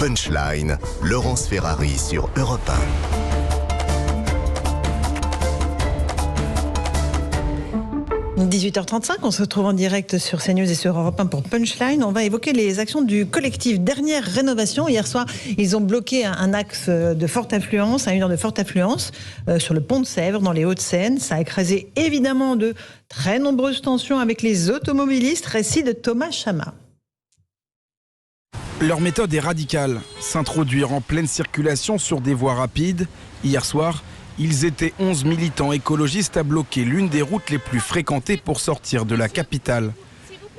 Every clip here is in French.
Punchline, Laurence Ferrari sur Europe 18h35, on se retrouve en direct sur CNews et sur Europe 1 pour Punchline. On va évoquer les actions du collectif Dernière Rénovation. Hier soir, ils ont bloqué un axe de forte affluence, à une heure de forte affluence, sur le pont de Sèvres, dans les Hauts-de-Seine. Ça a écrasé évidemment de très nombreuses tensions avec les automobilistes. Récit de Thomas Chama. Leur méthode est radicale, s'introduire en pleine circulation sur des voies rapides. Hier soir, ils étaient 11 militants écologistes à bloquer l'une des routes les plus fréquentées pour sortir de la capitale.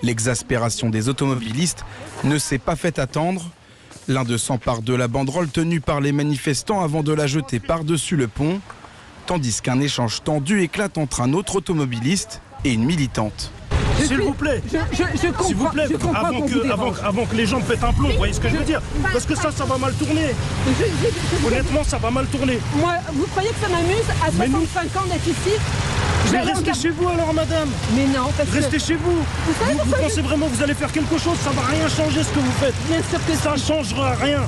L'exaspération des automobilistes ne s'est pas fait attendre. L'un d'eux s'empare de la banderole tenue par les manifestants avant de la jeter par-dessus le pont, tandis qu'un échange tendu éclate entre un autre automobiliste et une militante. S'il vous plaît, s'il vous plaît, avant que les gens pètent un plomb, vous voyez ce que je veux dire? Parce que ça va mal tourner. Honnêtement, ça va mal tourner. Moi, vous croyez que ça m'amuse à 65 ans d'être ici? Mais restez chez vous alors, madame. Mais non, parce que... Restez chez vous. Vous pensez vraiment que vous allez faire quelque chose? Ça va rien changer ce que vous faites. Bien sûr que ça changera rien.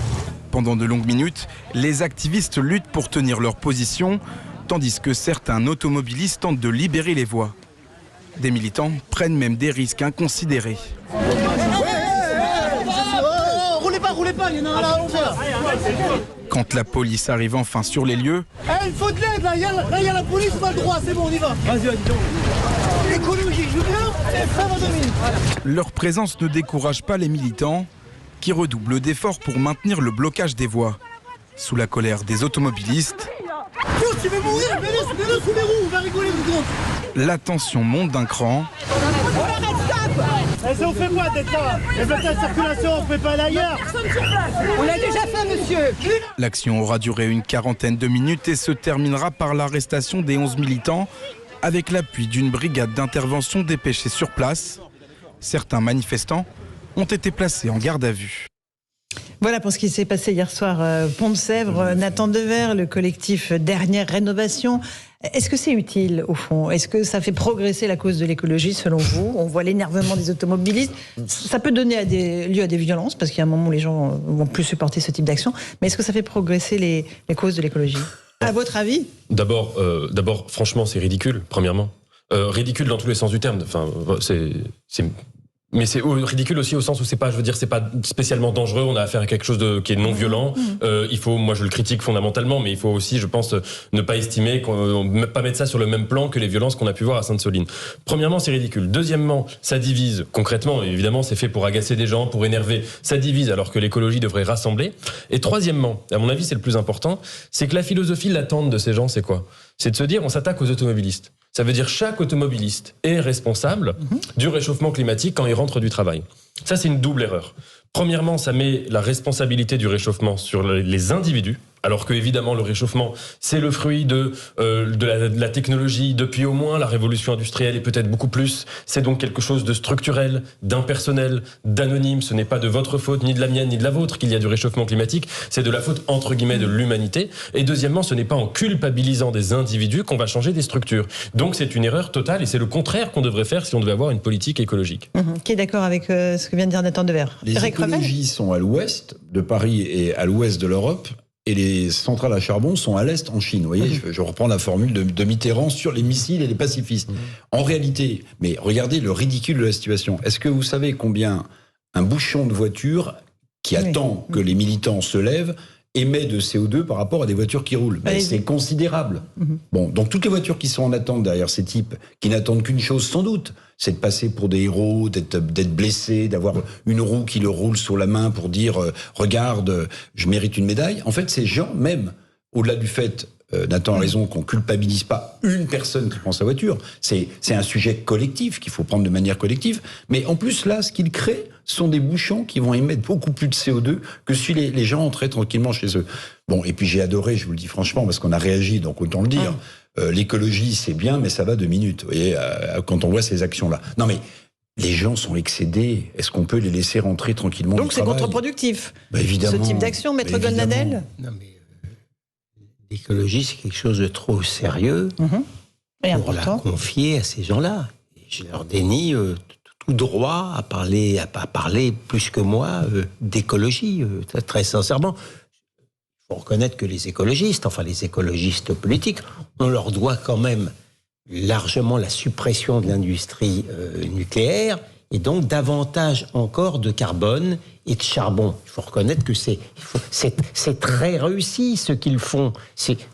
Pendant de longues minutes, les activistes luttent pour tenir leur position, tandis que certains automobilistes tentent de libérer les voies. Des militants prennent même des risques inconsidérés. Roulez pas, il y en a un là à 11h. Quand la police arrive enfin sur les lieux... Il faut de l'aide, là, il y a la police, pas le droit, c'est bon, on y va. Vas-y. Écologie, je veux bien, ça va dominer. Leur présence ne décourage pas les militants, qui redoublent d'efforts pour maintenir le blocage des voies. Sous la colère des automobilistes... Tu veux mourir? Mets-le sous les roues, on va rigoler, vous compte. La tension monte d'un cran. Ça vous fait quoi d'être là? Et de la circulation, on ne peut pas aller ailleurs. on l'a déjà fait, monsieur. L'action aura duré une quarantaine de minutes et se terminera par l'arrestation des 11 militants, avec l'appui d'une brigade d'intervention dépêchée sur place. Certains manifestants ont été placés en garde à vue. Voilà pour ce qui s'est passé hier soir, Pont de Sèvres. Nathan Dever, le collectif Dernière Rénovation. Est-ce que c'est utile, au fond? Est-ce que ça fait progresser la cause de l'écologie, selon vous? On voit l'énervement des automobilistes. Ça peut donner lieu à des violences, parce qu'il y a un moment où les gens vont plus supporter ce type d'action. Mais est-ce que ça fait progresser les causes de l'écologie? À votre avis? D'abord, franchement, c'est ridicule, premièrement. Ridicule dans tous les sens du terme. Enfin, mais c'est ridicule aussi au sens où c'est pas spécialement dangereux. On a affaire à quelque chose qui est non violent. Moi je le critique fondamentalement, mais il faut aussi, je pense, ne pas estimer, pas mettre ça sur le même plan que les violences qu'on a pu voir à Sainte-Soline. Premièrement, c'est ridicule. Deuxièmement, ça divise concrètement. Évidemment, c'est fait pour agacer des gens, pour énerver. Ça divise alors que l'écologie devrait rassembler. Et troisièmement, à mon avis, c'est le plus important, c'est que la philosophie, l'attente de ces gens, c'est quoi? C'est de se dire, on s'attaque aux automobilistes. Ça veut dire chaque automobiliste est responsable du réchauffement climatique quand il rentre du travail. Ça, c'est une double erreur. Premièrement, ça met la responsabilité du réchauffement sur les individus, alors que évidemment le réchauffement, c'est le fruit de la technologie depuis au moins la révolution industrielle et peut-être beaucoup plus. C'est donc quelque chose de structurel, d'impersonnel, d'anonyme. Ce n'est pas de votre faute, ni de la mienne, ni de la vôtre qu'il y a du réchauffement climatique. C'est de la faute, entre guillemets, de l'humanité. Et deuxièmement, ce n'est pas en culpabilisant des individus qu'on va changer des structures. Donc c'est une erreur totale et c'est le contraire qu'on devrait faire si on devait avoir une politique écologique. Qui est d'accord avec ce que vient de dire Nathan Dever? Les écologies sont à l'ouest de Paris et à l'ouest de l'Europe. Et les centrales à charbon sont à l'est en Chine. Vous voyez, je reprends la formule de Mitterrand sur les missiles et les pacifistes. En réalité, mais regardez le ridicule de la situation. Est-ce que vous savez combien un bouchon de voiture qui attend que les militants se lèvent émet de CO2 par rapport à des voitures qui roulent? C'est considérable. Bon, donc toutes les voitures qui sont en attente derrière ces types, qui n'attendent qu'une chose sans doute, c'est de passer pour des héros, d'être blessé, d'avoir une roue qui le roule sur la main pour dire regarde, je mérite une médaille. En fait, ces gens, même au-delà du fait, Nathan a raison, qu'on culpabilise pas une personne qui prend sa voiture, c'est un sujet collectif qu'il faut prendre de manière collective. Mais en plus, là, ce qu'ils créent sont des bouchons qui vont émettre beaucoup plus de CO2 que si les gens entraient tranquillement chez eux. Bon, et puis j'ai adoré, je vous le dis franchement, parce qu'on a réagi, donc autant le dire. L'écologie, c'est bien, mais ça va 2 minutes, vous voyez, quand on voit ces actions-là. Non, mais les gens sont excédés. Est-ce qu'on peut les laisser rentrer tranquillement Donc c'est contre-productif, évidemment, ce type d'action, Maître Golnadel? Non, mais l'écologie, c'est quelque chose de trop sérieux Et pour important. la confier à ces gens-là. Et je leur dénie tout droit à parler plus que moi d'écologie, très sincèrement. Il faut reconnaître que les écologistes politiques, on leur doit quand même largement la suppression de l'industrie nucléaire et donc davantage encore de carbone et de charbon. Il faut reconnaître que c'est très réussi ce qu'ils font.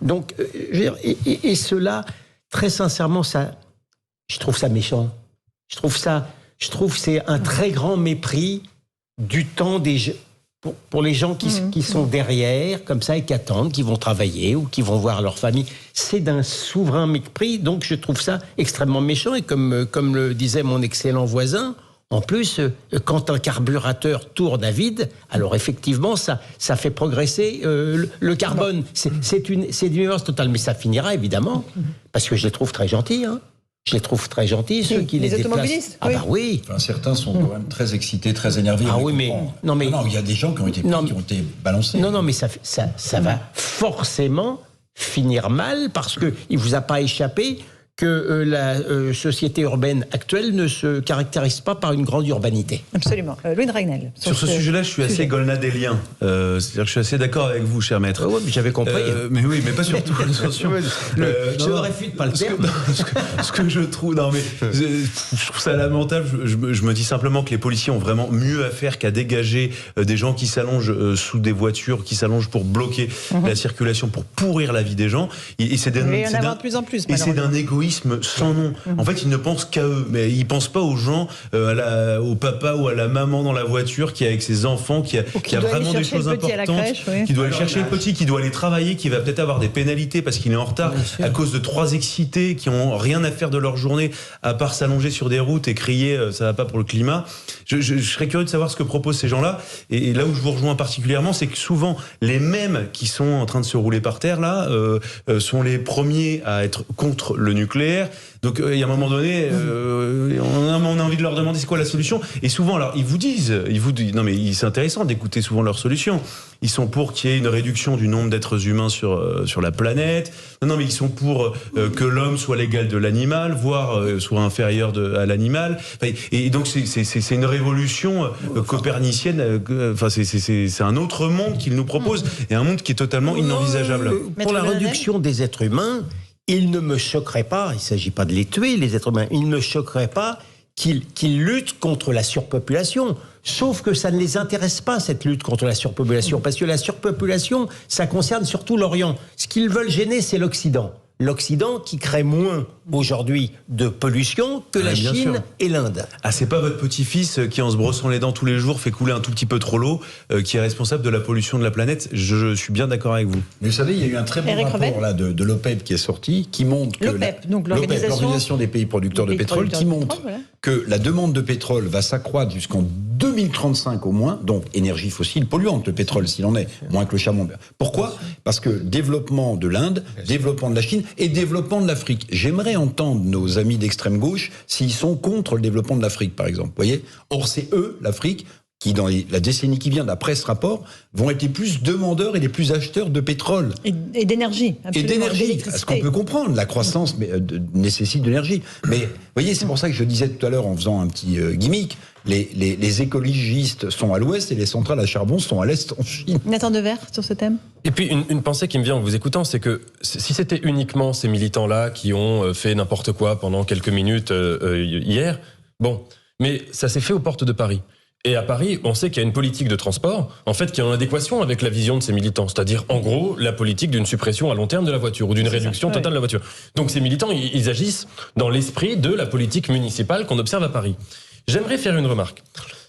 Donc, et cela, très sincèrement, je trouve ça méchant. Je trouve que c'est un très grand mépris du temps pour les gens qui sont derrière, comme ça, et qui attendent, qui vont travailler ou qui vont voir leur famille. C'est d'un souverain mépris, donc je trouve ça extrêmement méchant. Et comme le disait mon excellent voisin, en plus, quand un carburateur tourne à vide, alors effectivement, ça fait progresser le carbone. C'est une ignorance totale, mais ça finira évidemment, parce que je les trouve très gentils, Je les trouve très gentils, ceux qui les déplacent. Automobilistes, ah bah oui. Enfin, certains sont quand même très excités, très énervés. Ah oui, mais non, il y a des gens qui ont été balancés. Non, mais ça va forcément finir mal parce que il vous a pas échappé que la société urbaine actuelle ne se caractérise pas par une grande urbanité. Absolument. Louis de Ragnel. Sur ce sujet-là, je suis assez golnadélien. C'est-à-dire que je suis assez d'accord avec vous, cher maître. Oui, mais j'avais compris. Mais oui, mais pas sur tout. Je ne réfute pas le terme. Ce que je trouve... Non, mais je trouve ça lamentable. Je me dis simplement que les policiers ont vraiment mieux à faire qu'à dégager des gens qui s'allongent sous des voitures, qui s'allongent pour bloquer la circulation, pour pourrir la vie des gens. Et c'est d'un égoïsme sans nom. En fait, ils ne pensent qu'à eux, mais ils pensent pas aux gens, au papa ou à la maman dans la voiture qui est avec ses enfants, qui a vraiment des choses importantes, qui doit aller chercher le petit, qui doit aller travailler, qui va peut-être avoir des pénalités parce qu'il est en retard à cause de 3 excités qui ont rien à faire de leur journée à part s'allonger sur des routes et crier ça va pas pour le climat. Je serais curieux de savoir ce que proposent ces gens-là. Et là où je vous rejoins particulièrement, c'est que souvent les mêmes qui sont en train de se rouler par terre là sont les premiers à être contre le nucléaire. Donc il y a un moment donné, on a envie de leur demander c'est quoi la solution. Et souvent, alors ils vous disent, non mais c'est intéressant d'écouter souvent leurs solutions. Ils sont pour qu'il y ait une réduction du nombre d'êtres humains sur la planète. Non, mais ils sont pour que l'homme soit l'égal de l'animal, voire soit inférieur à l'animal. Et donc c'est une révolution copernicienne. Enfin c'est un autre monde qu'ils nous proposent et un monde qui est totalement inenvisageable. Pour la réduction des êtres humains, il ne me choquerait pas, il ne s'agit pas de les tuer, les êtres humains, il ne me choquerait pas qu'ils luttent contre la surpopulation. Sauf que ça ne les intéresse pas, cette lutte contre la surpopulation, parce que la surpopulation, ça concerne surtout l'Orient. Ce qu'ils veulent gêner, c'est l'Occident. L'Occident qui crée moins aujourd'hui de pollution que la Chine et l'Inde. Ah, c'est pas votre petit-fils qui, en se brossant les dents tous les jours, fait couler un tout petit peu trop l'eau, qui est responsable de la pollution de la planète. Je suis bien d'accord avec vous. Mais vous savez, il y a eu un très bon rapport là, de l'OPEP qui est sorti, qui montre que l'Organisation des pays producteurs de pétrole, qui montre que la demande de pétrole va s'accroître jusqu'en 2035 au moins, donc énergie fossile polluante, le pétrole s'il en est, moins que le charbon. Pourquoi ? Parce que développement de l'Inde, développement de la Chine et développement de l'Afrique. J'aimerais entendre nos amis d'extrême gauche s'ils sont contre le développement de l'Afrique, par exemple. Vous voyez ? Or, c'est eux, l'Afrique, qui, dans la décennie qui vient, d'après ce rapport, vont être les plus demandeurs et les plus acheteurs de pétrole. Et d'énergie. Et d'énergie. Ce qu'on peut comprendre, la croissance nécessite de l'énergie. Mais, vous voyez, c'est pour ça que je disais tout à l'heure, en faisant un petit gimmick, les écologistes sont à l'ouest et les centrales à charbon sont à l'est en Chine. Nathan Devers, sur ce thème. Et puis une pensée qui me vient en vous écoutant, c'est que si c'était uniquement ces militants-là qui ont fait n'importe quoi pendant quelques minutes hier, bon, mais ça s'est fait aux portes de Paris. Et à Paris, on sait qu'il y a une politique de transport, en fait, qui est en adéquation avec la vision de ces militants. C'est-à-dire, en gros, la politique d'une suppression à long terme de la voiture ou d'une réduction totale de la voiture. Donc ces militants, ils agissent dans l'esprit de la politique municipale qu'on observe à Paris. J'aimerais faire une remarque.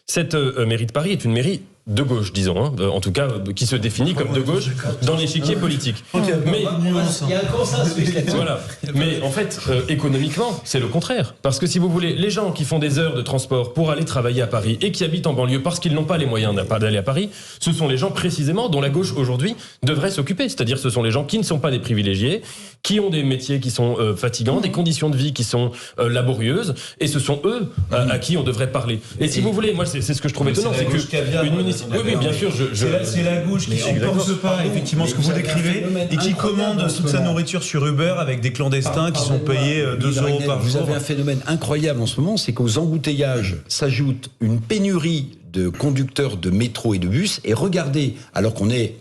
Cette mairie de Paris est une mairie de gauche, disons, en tout cas, qui se définit comme de gauche dans l'échiquier politique. Mais il y a un consensus là-dessus. Voilà. Mais en fait, économiquement, c'est le contraire. Parce que si vous voulez, les gens qui font des heures de transport pour aller travailler à Paris et qui habitent en banlieue parce qu'ils n'ont pas les moyens d'aller à Paris, ce sont les gens précisément dont la gauche aujourd'hui devrait s'occuper. C'est-à-dire, ce sont les gens qui ne sont pas des privilégiés, qui ont des métiers qui sont fatigants, des conditions de vie qui sont laborieuses, et ce sont eux à qui on devrait parler. Et si vous voulez, moi, c'est ce que je trouve étonnant, c'est qu'une oui, bien sûr. C'est la gauche qui ne supporte pas effectivement ce que vous décrivez et qui commande toute sa nourriture sur Uber avec des clandestins qui sont payés 2 € par jour. Vous avez un phénomène incroyable en ce moment, c'est qu'aux embouteillages s'ajoute une pénurie de conducteurs de métro et de bus. Et regardez, alors qu'on est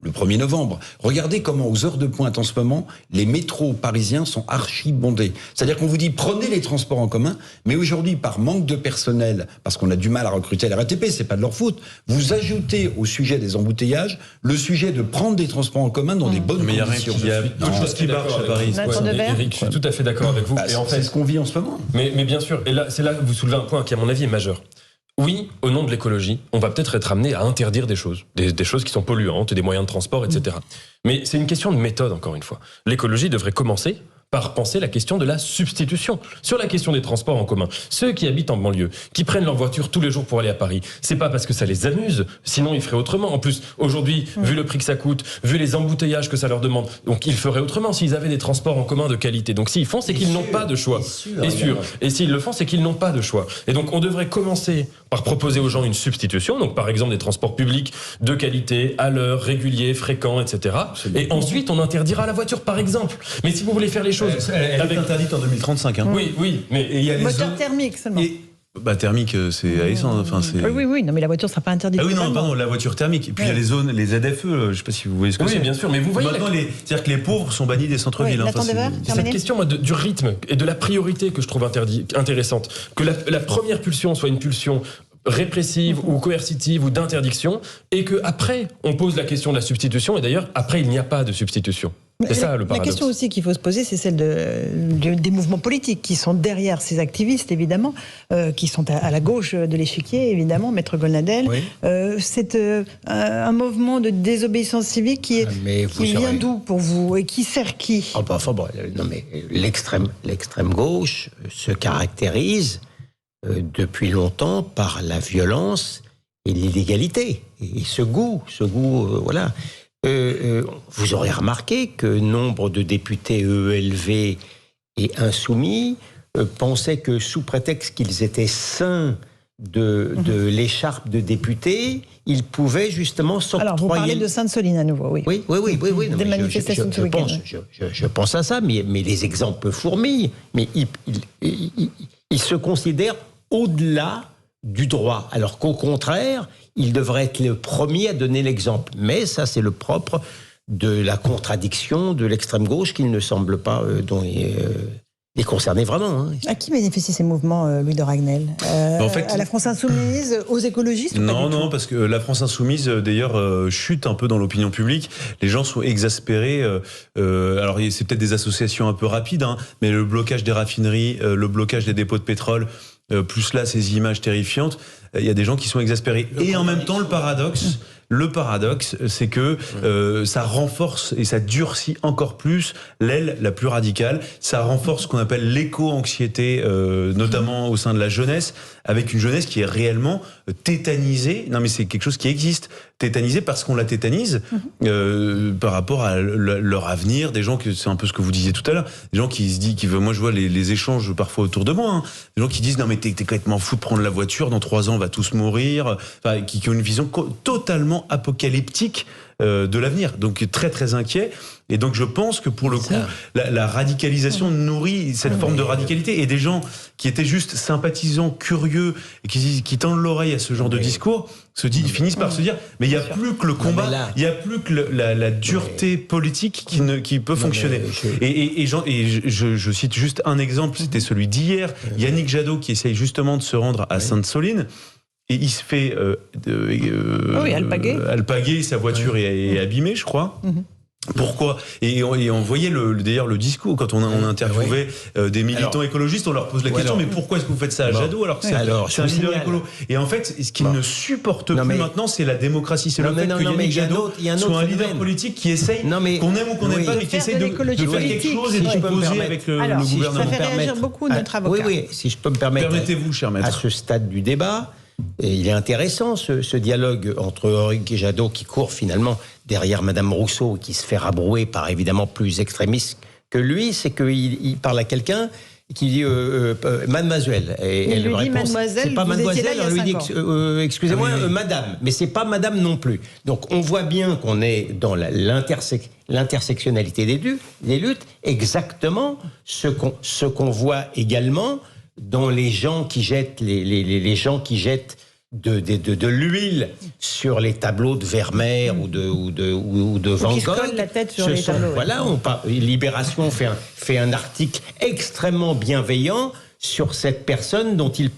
le 1er novembre, regardez comment aux heures de pointe en ce moment, les métros parisiens sont archi bondés. C'est-à-dire qu'on vous dit prenez les transports en commun, mais aujourd'hui par manque de personnel, parce qu'on a du mal à recruter à la RATP, c'est pas de leur faute, vous ajoutez au sujet des embouteillages le sujet de prendre des transports en commun dans des bonnes conditions. Il y a d'autres choses qui marchent à Paris. Éric, je suis tout à fait d'accord avec vous. Et en fait, c'est ce qu'on vit en ce moment. Mais bien sûr, et là, c'est là que vous soulevez un point qui à mon avis est majeur. Oui, au nom de l'écologie, on va peut-être être amené à interdire des choses qui sont polluantes, des moyens de transport, etc. Mais c'est une question de méthode, encore une fois. L'écologie devrait commencer par penser la question de la substitution. Sur la question des transports en commun, ceux qui habitent en banlieue, qui prennent leur voiture tous les jours pour aller à Paris, c'est pas parce que ça les amuse, sinon ils feraient autrement. En plus, aujourd'hui, vu le prix que ça coûte, vu les embouteillages que ça leur demande, donc ils feraient autrement s'ils avaient des transports en commun de qualité. Donc s'ils font, c'est qu'ils n'ont pas de choix. Et s'ils le font, c'est qu'ils n'ont pas de choix. Et donc on devrait commencer par proposer aux gens une substitution, donc par exemple des transports publics de qualité, à l'heure, réguliers, fréquents, etc. Et ensuite, on interdira la voiture, par exemple. Mais si vous voulez faire les choses... Elle est interdite en 2035. Hein. Oui, mais il y a les moteur thermique seulement. Thermique, c'est à essence. Enfin, oui, non, mais la voiture ne sera pas interdite. Ah oui, non, pardon, la voiture thermique. Et puis il y a les zones, les ZFE, je ne sais pas si vous voyez ce que c'est. Oui, bien sûr, mais vous voyez. Maintenant, c'est-à-dire que les pauvres sont bannis des centres-villes. C'est cette question du rythme et de la priorité que je trouve intéressante. Que la première pulsion soit une pulsion répressive ou coercitive ou d'interdiction, et que après on pose la question de la substitution, et d'ailleurs après il n'y a pas de substitution. C'est ça le paradoxe. La question aussi qu'il faut se poser, c'est celle des mouvements politiques qui sont derrière ces activistes, évidemment, qui sont à la gauche de l'échiquier, évidemment, Maître Golnadel. Oui. C'est un mouvement de désobéissance civique qui vient d'où pour vous et qui sert qui? Non, mais l'extrême gauche se caractérise depuis longtemps par la violence et l'illégalité. Et ce goût, voilà. Vous aurez remarqué que nombre de députés EELV et insoumis pensaient que sous prétexte qu'ils étaient saints de l'écharpe de député, ils pouvaient justement s'octroyer... Alors, vous parlez de Sainte-Soline à nouveau, oui. Oui. Des manifestations de ce week-end. Je pense à ça, mais les exemples fourmillent. Mais ils se considèrent au-delà du droit, alors qu'au contraire, il devrait être le premier à donner l'exemple. Mais ça, c'est le propre de la contradiction de l'extrême gauche qui ne semble pas les concerner vraiment. Hein. À qui bénéficient ces mouvements, Louis de Ragnel en fait, à la France Insoumise, aux écologistes? Non, parce que la France Insoumise, d'ailleurs, chute un peu dans l'opinion publique. Les gens sont exaspérés. Alors, c'est peut-être des associations un peu rapides, hein, mais le blocage des raffineries, le blocage des dépôts de pétrole, plus là, ces images terrifiantes, il y a des gens qui sont exaspérés. Et en même temps, le paradoxe, c'est que ça renforce et ça durcit encore plus l'aile la plus radicale. Ça renforce ce qu'on appelle l'éco-anxiété, notamment au sein de la jeunesse, avec une jeunesse qui est réellement tétanisée. Non, mais c'est quelque chose qui existe. Tétanisée parce qu'on la tétanise par rapport à leur avenir. Des gens, c'est un peu ce que vous disiez tout à l'heure, des gens qui se disent, moi je vois les échanges parfois autour de moi, hein, des gens qui disent non mais t'es complètement fou de prendre la voiture, dans 3 ans on va tous mourir, enfin, qui ont une vision totalement apocalyptique de l'avenir, donc très très inquiet. Et donc je pense que pour le coup, la radicalisation nourrit cette forme de radicalité, et des gens qui étaient juste sympathisants, curieux, et qui tendent l'oreille à ce genre de discours, finissent par se dire, mais il n'y a plus que le combat, il n'y a plus que la dureté politique qui peut fonctionner. Et je cite juste un exemple, c'était celui d'hier, Yannick Jadot qui essaye justement de se rendre à Sainte-Soline. Et il se fait alpaguer, sa voiture est abîmée, je crois. Pourquoi ? Et on voyait d'ailleurs le discours quand on interviewait des militants écologistes, on leur pose la question, mais pourquoi est-ce que vous faites ça à Jadot alors que c'est un leader écolo ? Et en fait, ce qu'ils ne supportent plus maintenant, c'est la démocratie, c'est le fait que Yannick Jadot soit un leader politique qui essaye, qu'on aime ou qu'on n'aime pas, mais qui essaye de faire quelque chose et de proposer avec le gouvernement. Ça fait réagir beaucoup notre avocat. Oui, si je peux me permettre. Permettez-vous, cher maître. À ce stade du débat, et il est intéressant ce dialogue entre Henri Jadot qui court finalement derrière Madame Rousseau, qui se fait rabrouer par évidemment plus extrémiste que lui, c'est qu'il parle à quelqu'un qui dit mademoiselle. Et il lui dit réponse, mademoiselle, c'est pas vous mademoiselle, étiez là il y a elle lui 5 dit ans. excusez-moi, madame, mais c'est pas madame non plus. Donc on voit bien qu'on est dans l'intersectionnalité des luttes, exactement ce qu'on voit également dans les gens qui jettent les gens qui jettent de l'huile sur les tableaux de Vermeer ou de Van Gogh. Qui se collent la tête sur les tableaux. Voilà, Libération fait un article extrêmement bienveillant sur cette personne qui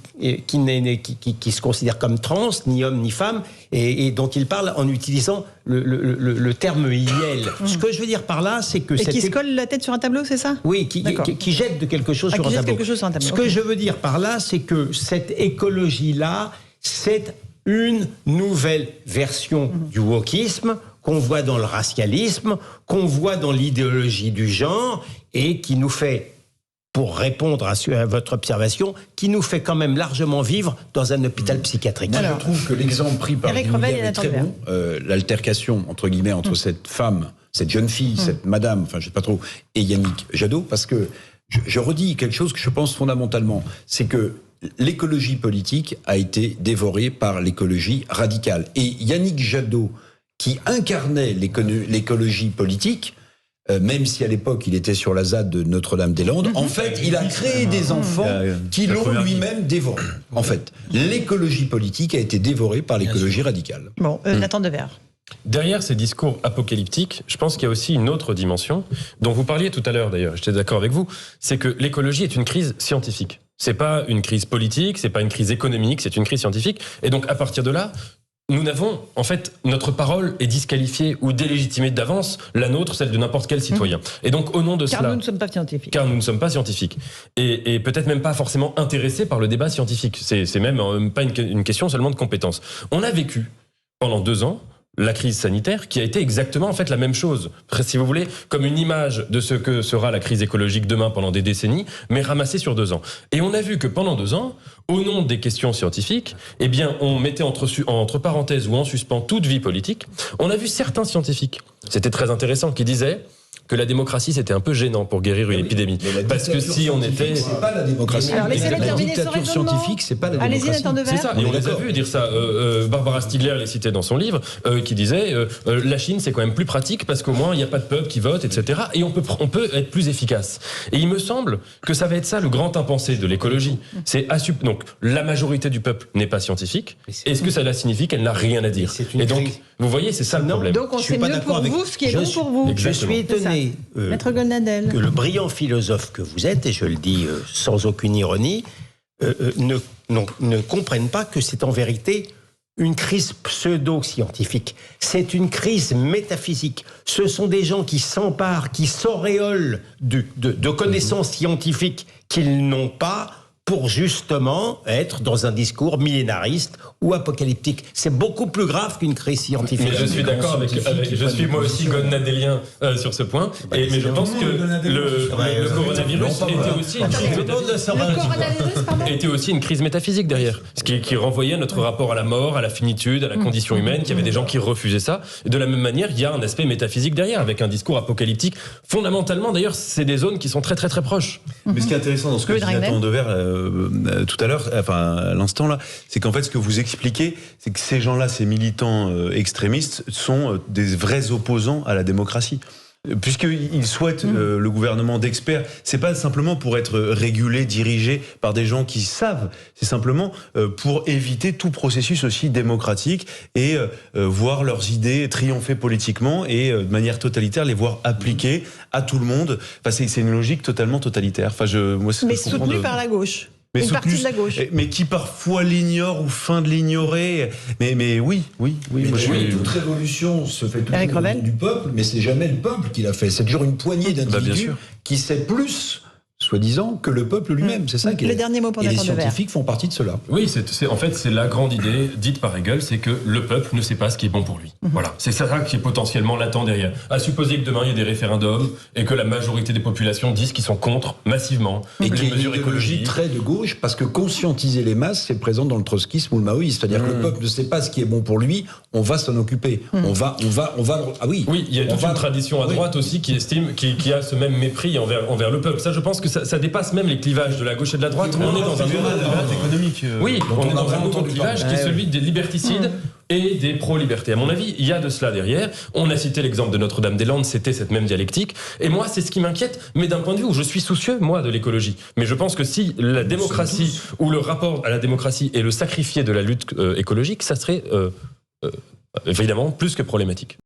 se considère comme trans, ni homme ni femme, et dont il parle en utilisant le terme IEL. Ce que je veux dire par là, c'est que... Et qui se colle la tête sur un tableau, c'est ça? Oui, qui jette de quelque chose sur un tableau. Ce que je veux dire par là, c'est que cette écologie-là, c'est une nouvelle version du wokisme qu'on voit dans le racialisme, qu'on voit dans l'idéologie du genre, et qui nous fait, pour répondre à votre observation, qui nous fait quand même largement vivre dans un hôpital psychiatrique. Moi, je trouve que l'exemple pris par William est très bon. L'altercation, entre guillemets, entre cette femme, cette jeune fille, cette madame, enfin je sais pas trop, et Yannick Jadot, parce que je redis quelque chose que je pense fondamentalement, c'est que l'écologie politique a été dévorée par l'écologie radicale. Et Yannick Jadot, qui incarnait l'écologie politique, même si à l'époque il était sur la ZAD de Notre-Dame-des-Landes, en fait, il a créé des enfants qui l'ont lui-même dévoré. En fait, l'écologie politique a été dévorée par l'écologie radicale. Bon, Nathan Devers. Derrière ces discours apocalyptiques, je pense qu'il y a aussi une autre dimension, dont vous parliez tout à l'heure d'ailleurs, j'étais d'accord avec vous, c'est que l'écologie est une crise scientifique. C'est pas une crise politique, c'est pas une crise économique, c'est une crise scientifique. Et donc, à partir de là, nous n'avons, en fait, notre parole est disqualifiée ou délégitimée d'avance, la nôtre, celle de n'importe quel citoyen. Et donc, au nom de cela... Car nous ne sommes pas scientifiques. Car nous ne sommes pas scientifiques. Et peut-être même pas forcément intéressés par le débat scientifique. C'est même pas une question seulement de compétences. On a vécu, pendant 2 ans, la crise sanitaire, qui a été exactement en fait la même chose, si vous voulez, comme une image de ce que sera la crise écologique demain pendant des décennies, mais ramassée sur 2 ans. Et on a vu que pendant 2 ans, au nom des questions scientifiques, eh bien, on mettait entre parenthèses ou en suspens toute vie politique. On a vu certains scientifiques, c'était très intéressant, qui disaient que la démocratie c'était un peu gênant pour guérir une épidémie, parce que si on était, c'est pas la démocratie. Alors laissez-le La terminer son dictature raisonnement. scientifique, c'est pas la démocratie. Allez-y, Nathan Devers. c'est ça, et on les a vus dire ça. Barbara Stiegler les citait dans son livre, qui disait la Chine c'est quand même plus pratique parce qu'au moins il n'y a pas de peuple qui vote, etc. Et on peut être plus efficace. Et il me semble que ça va être ça le grand impensé de l'écologie. C'est donc la majorité du peuple n'est pas scientifique. Est-ce que ça signifie qu'elle n'a rien à dire? Et donc vous voyez, c'est ça le problème. Donc on sait mieux pour vous ce qui est bon pour vous. Je suis étonné que le brillant philosophe que vous êtes, et je le dis sans aucune ironie, ne comprenne pas que c'est en vérité une crise pseudo-scientifique. C'est une crise métaphysique. Ce sont des gens qui s'emparent, qui s'auréolent de connaissances scientifiques qu'ils n'ont pas, pour justement être dans un discours millénariste ou apocalyptique. C'est beaucoup plus grave qu'une crise scientifique. Mais je suis d'accord je suis moi aussi gonadélien sur ce point. Mais je pense que le coronavirus était aussi une crise métaphysique derrière. Ce qui renvoyait notre rapport à la mort, à la finitude, à la condition humaine, qu'il y avait des gens qui refusaient ça. Et de la même manière, il y a un aspect métaphysique derrière, avec un discours apocalyptique. Fondamentalement, d'ailleurs, c'est des zones qui sont très très très proches. Mais ce qui est intéressant dans ce que dit Nathan Devers tout à l'heure, enfin à l'instant là, c'est qu'en fait ce que vous expliquez, c'est que ces gens-là, ces militants extrémistes, sont des vrais opposants à la démocratie. Puisqu'ils souhaitent le gouvernement d'experts, c'est pas simplement pour être régulé, dirigé par des gens qui savent, c'est simplement pour éviter tout processus aussi démocratique et voir leurs idées triompher politiquement et de manière totalitaire les voir appliquées à tout le monde. Enfin, c'est une logique totalement totalitaire. Enfin, mais soutenue par la gauche. Une partie de la gauche. Mais qui parfois l'ignore ou feint de l'ignorer. Mais oui. Toute révolution se fait toujours au nom du peuple, mais c'est jamais le peuple qui l'a fait. C'est toujours une poignée d'individus qui sait plus, soi-disant, que le peuple lui-même. C'est ça qui est. Le dernier mot pour Nathan Devers. Et les scientifiques font partie de cela. Oui, en fait, c'est la grande idée dite par Hegel, c'est que le peuple ne sait pas ce qui est bon pour lui. Voilà, c'est ça qui est potentiellement latent derrière. À supposer que demain il y ait des référendums et que la majorité des populations disent qu'ils sont contre massivement et les mesures écologiques. Très de gauche, parce que conscientiser les masses, c'est présent dans le trotskisme ou le maoïsme. C'est-à-dire que le peuple ne sait pas ce qui est bon pour lui, on va s'en occuper. On va. Ah oui. Oui, il y a toute une tradition à droite aussi qui estime, qui a ce même mépris envers le peuple. Ça, je pense que ça dépasse même les clivages de la gauche et de la droite. On est dans un autre économique. Oui, on est dans un autre clivage qui est celui des liberticides et des pro-liberté. À mon avis, il y a de cela derrière. On a cité l'exemple de Notre-Dame-des-Landes, c'était cette même dialectique. Et moi, c'est ce qui m'inquiète, mais d'un point de vue où je suis soucieux, moi, de l'écologie. Mais je pense que si la démocratie ou le rapport à la démocratie est le sacrifié de la lutte écologique, ça serait évidemment plus que problématique.